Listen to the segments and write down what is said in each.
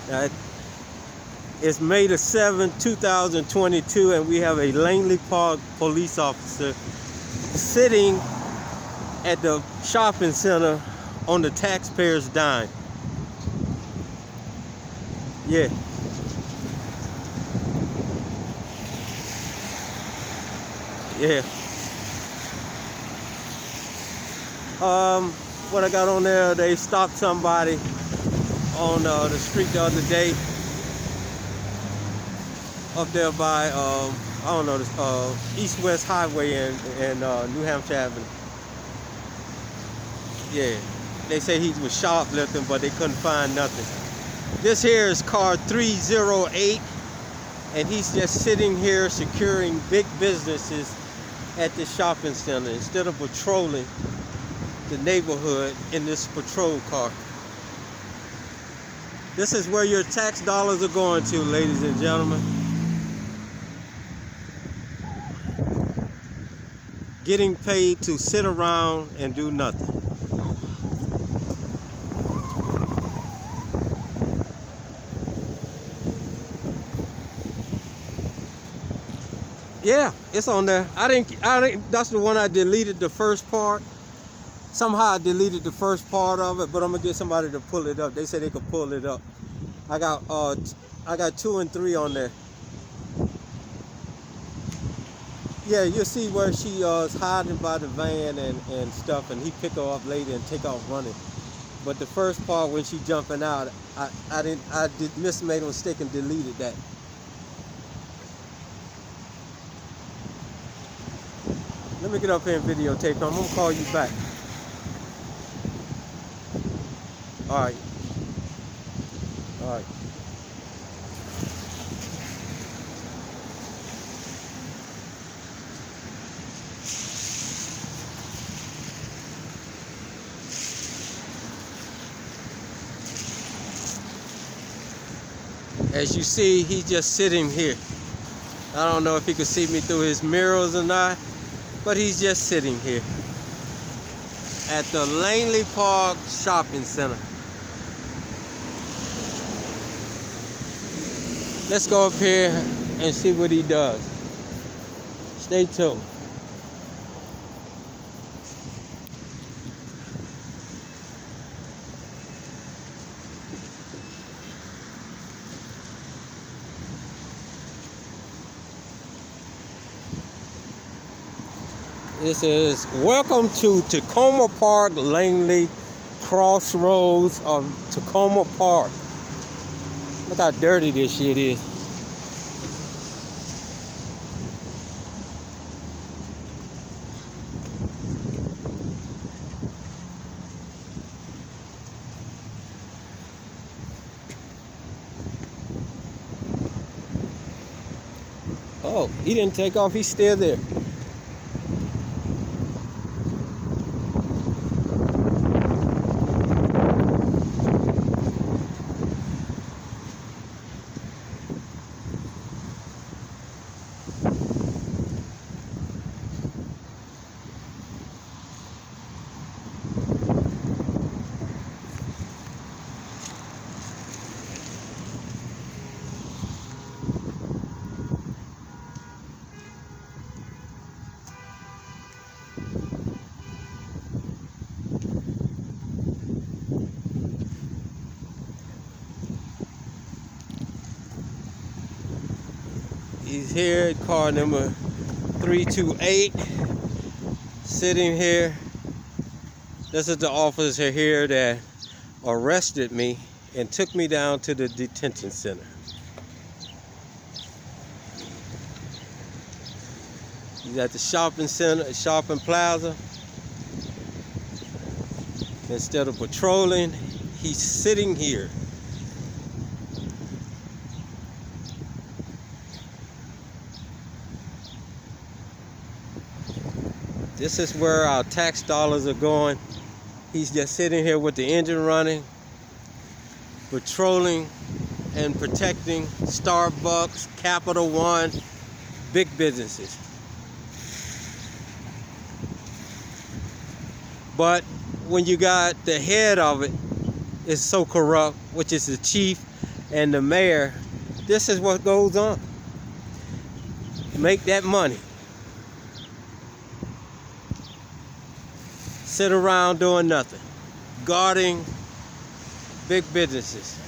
Uh, it's May the 7th, 2022, and we have a Langley Park police officer sitting at the shopping center on the taxpayers' dime. Yeah. Yeah. What I got on there, they stopped somebody on the street the other day up there by, I don't know, East-West Highway and New Hampshire Avenue. Yeah, they say he was shoplifting, but they couldn't find nothing. This here is car 308, and he's just sitting here securing big businesses at the shopping center instead of patrolling the neighborhood in this patrol car. This is where your tax dollars are going to, ladies and gentlemen. Getting paid to sit around and do nothing. Yeah, it's on there. I didn't, that's the one I deleted the first part. Somehow I deleted the first part of it, but I'm gonna get somebody to pull it up. They said they could pull it up. I got 2 and 3 on there. Yeah, you'll see where she is hiding by the van and stuff, and he pick her up later and take off running. But the first part when she jumping out, I made a mistake and deleted that. Let me get up here and videotape. I'm gonna call you back. All right. All right. As you see, he's just sitting here. I don't know if he could see me through his mirrors or not, but he's just sitting here at the Langley Park Shopping Center. Let's go up here and see what he does. Stay tuned. This is welcome to Takoma Park, Langley, crossroads of Takoma Park. Look how dirty this shit is. Oh, he didn't take off, he's still there. He's here at car number 328, sitting here. This is the officer here that arrested me and took me down to the detention center. He's at the shopping center, shopping plaza. Instead of patrolling, he's sitting here. This is where our tax dollars are going. He's just sitting here with the engine running, patrolling and protecting Starbucks, Capital One, big businesses. But when you got the head of it is so corrupt, which is the chief, and the mayor, this is what goes on. Make that money. Sit around doing nothing. Guarding big businesses.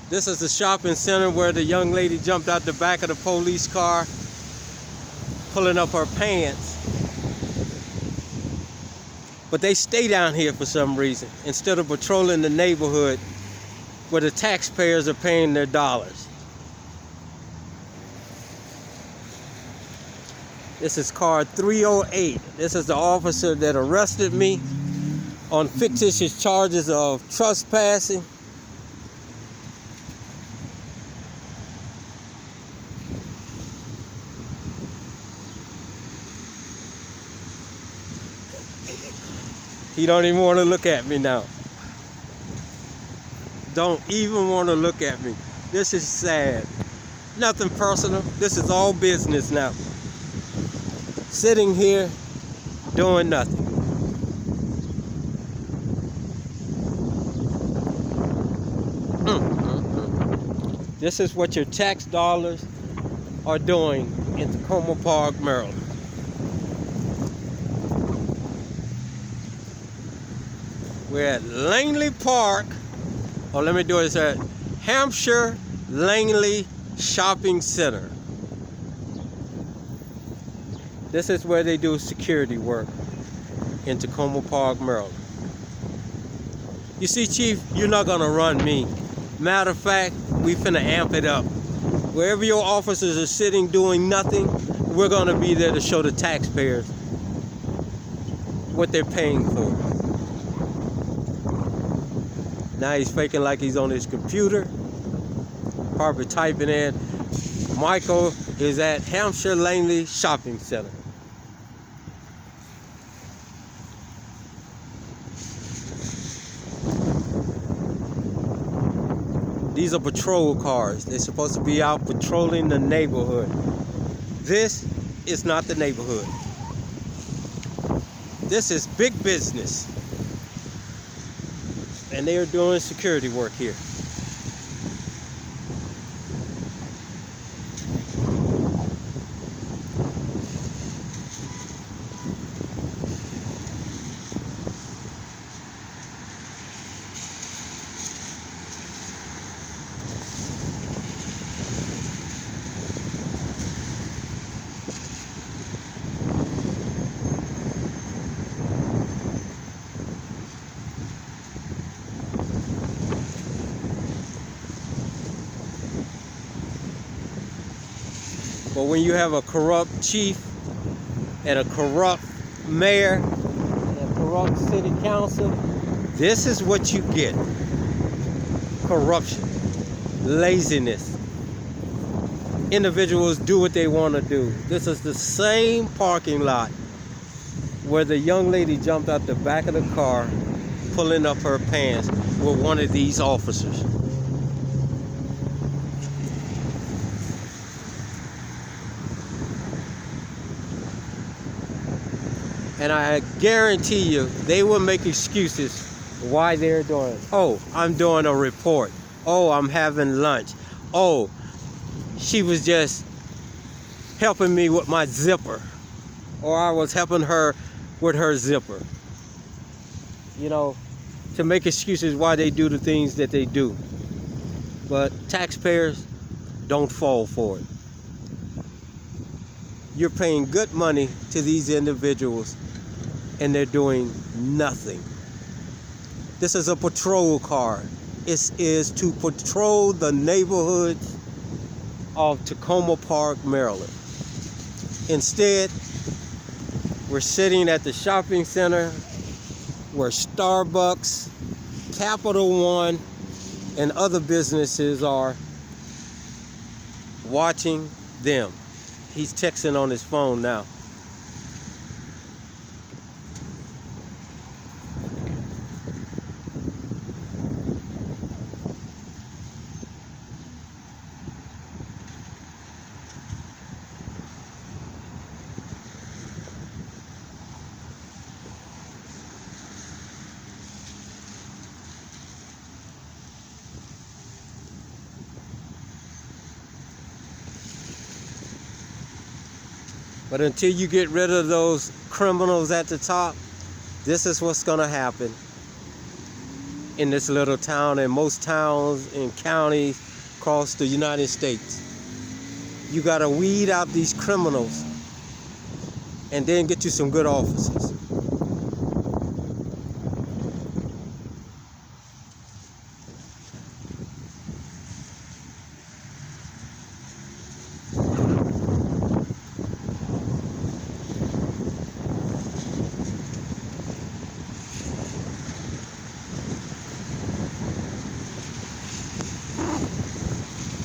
This is the shopping center where the young lady jumped out the back of the police car, pulling up her pants. But they stay down here for some reason, instead of patrolling the neighborhood where the taxpayers are paying their dollars. This is car 308. This is the officer that arrested me on fictitious charges of trespassing. He don't even want to look at me now. Don't even want to look at me. This is sad. Nothing personal. This is all business now. Sitting here doing nothing. This is what your tax dollars are doing in Takoma Park, Maryland. We're at Langley Park, or let me do it at Hampshire Langley Shopping Center. This is where they do security work in Takoma Park, Maryland. You see, Chief, you're not gonna run me. Matter of fact, we finna amp it up. Wherever your officers are sitting doing nothing, we're gonna be there to show the taxpayers what they're paying for. Now he's faking like he's on his computer, probably typing in, Michael is at Hampshire Langley Shopping Center. These are patrol cars. They're supposed to be out patrolling the neighborhood. This is not the neighborhood. This is big business. And they are doing security work here. But when you have a corrupt chief and a corrupt mayor and a corrupt city council, this is what you get. Corruption, laziness. Individuals do what they want to do. This is the same parking lot where the young lady jumped out the back of the car, pulling up her pants with one of these officers. And I guarantee you, they will make excuses why they're doing it. Oh, I'm doing a report. Oh, I'm having lunch. Oh, she was just helping me with my zipper. Or I was helping her with her zipper. You know, to make excuses why they do the things that they do. But taxpayers don't fall for it. You're paying good money to these individuals and they're doing nothing. This is a patrol car. It is to patrol the neighborhoods of Takoma Park, Maryland. Instead, we're sitting at the shopping center where Starbucks, Capital One, and other businesses are watching them. He's texting on his phone now. But until you get rid of those criminals at the top, this is what's gonna happen in this little town and most towns and counties across the United States. You gotta weed out these criminals and then get you some good officers.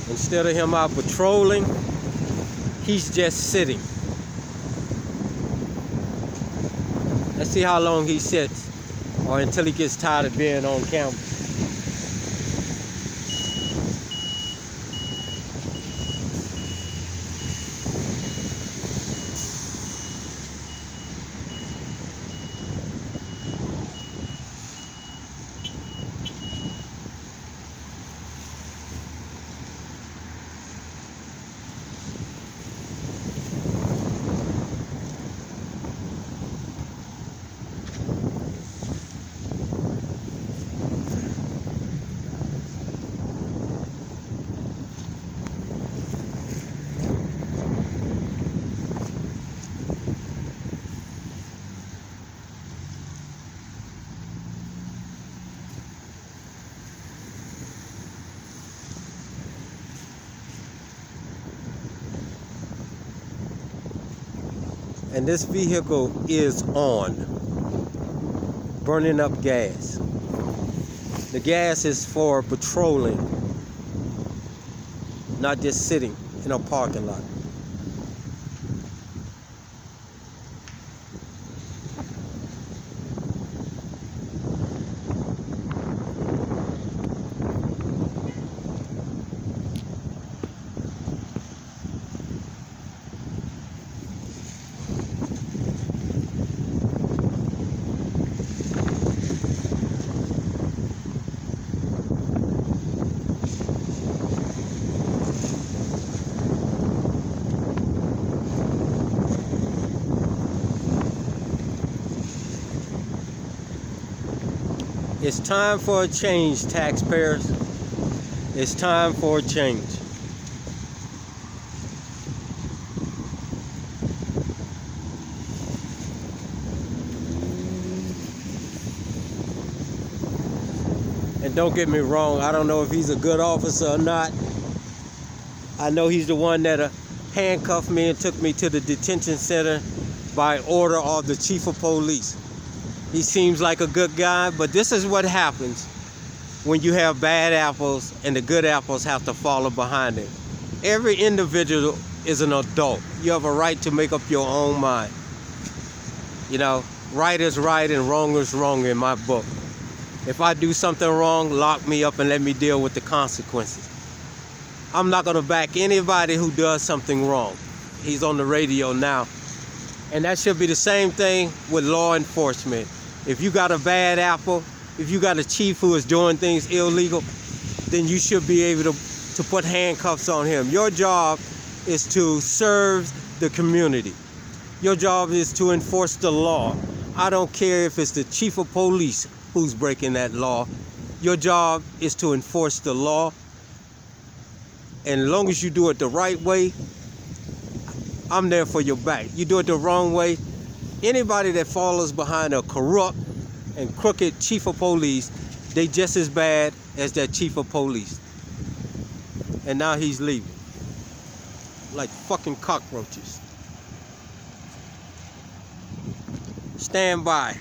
Instead of him out patrolling, he's just sitting. Let's see how long he sits, or until he gets tired of being on camera. And this vehicle is on, burning up gas. The gas is for patrolling, not just sitting in a parking lot. It's time for a change, taxpayers. It's time for a change. And don't get me wrong, I don't know if he's a good officer or not. I know he's the one that handcuffed me and took me to the detention center by order of the chief of police. He seems like a good guy, but this is what happens when you have bad apples and the good apples have to follow behind it. Every individual is an adult. You have a right to make up your own mind. You know, right is right and wrong is wrong in my book. If I do something wrong, lock me up and let me deal with the consequences. I'm not gonna back anybody who does something wrong. He's on the radio now. And that should be the same thing with law enforcement. If you got a bad apple, if you got a chief who is doing things illegal, then you should be able to put handcuffs on him. Your job is to serve the community. Your job is to enforce the law. I don't care if it's the chief of police who's breaking that law. Your job is to enforce the law. And as long as you do it the right way, I'm there for your back. You do it the wrong way, anybody that follows behind a corrupt and crooked chief of police, they just as bad as that chief of police. And now he's leaving. Like fucking cockroaches. Stand by.